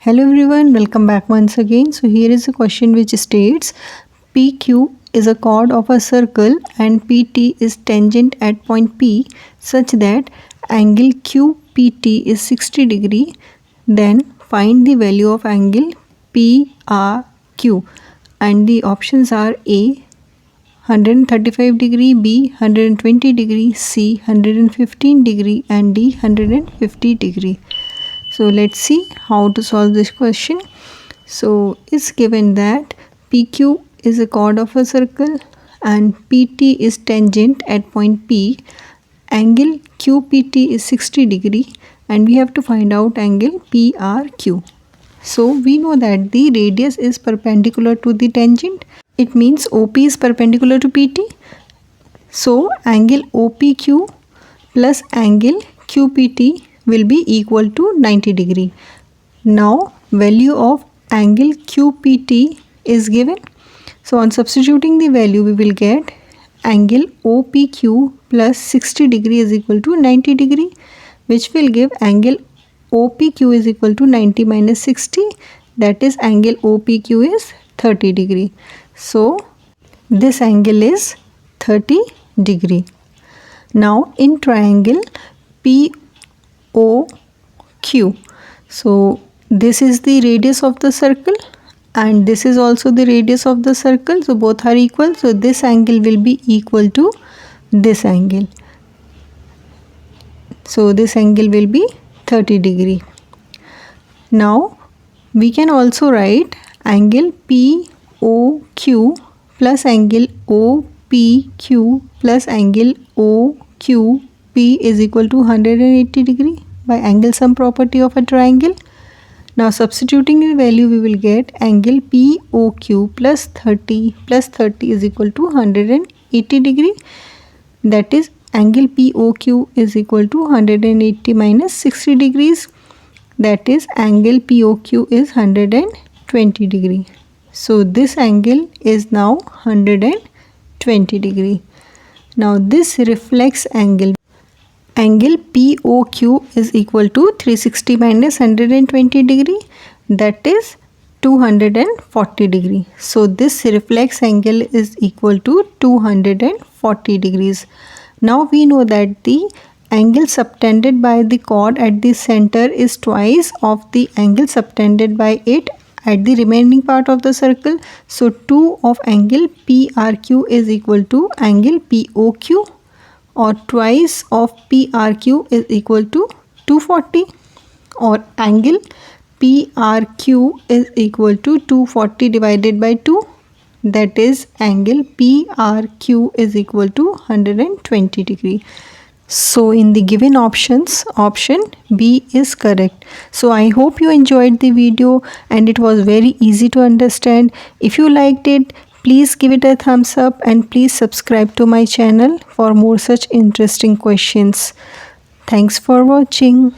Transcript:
Hello everyone, welcome back once again. So here is a question which states PQ is a chord of a circle and PT is tangent at point P such that angle QPT is 60 degree. Then find the value of angle PRQ, and the options are A 135 degree, B 120 degree, C 115 degree and D 150 degree. So let's see how to solve this question. So it's given that PQ is a chord of a circle and PT is tangent at point P. Angle QPT is 60 degree and we have to find out angle PRQ. So we know that the radius is perpendicular to the tangent. It means OP is perpendicular to PT. So angle OPQ plus angle QPT will be equal to 90 degree. Now value of angle QPT is given. So on substituting the value we will get angle OPQ plus 60 degree is equal to 90 degree, which will give angle OPQ is equal to 90 minus 60, that is angle OPQ is 30 degree. So this angle is 30 degree. Now in triangle POQ, so this is the radius of the circle and this is also the radius of the circle, so both are equal, so this angle will be equal to this angle, so this angle will be 30 degree. Now we can also write angle POQ plus angle OPQ plus angle OQP is equal to 180 degree by angle sum property of a triangle. Now substituting the value we will get angle POQ plus 30 is equal to 180 degree, that is angle POQ is equal to 180 minus 60 degrees, that is angle POQ is 120 degree. So this angle is now 120 degree. Now this reflex angle POQ is equal to 360 minus 120 degree, that is 240 degree. So this reflex angle is equal to 240 degrees. Now we know that the angle subtended by the chord at the center is twice of the angle subtended by it at the remaining part of the circle. So 2 of angle PRQ is equal to angle POQ, or twice of PRQ is equal to 240, or angle PRQ is equal to 240 divided by 2, that is angle PRQ is equal to 120 degree. So in the given options, option B is correct. So I hope you enjoyed the video and it was very easy to understand. If you liked it, please give it a thumbs up and please subscribe to my channel for more such interesting questions. Thanks for watching.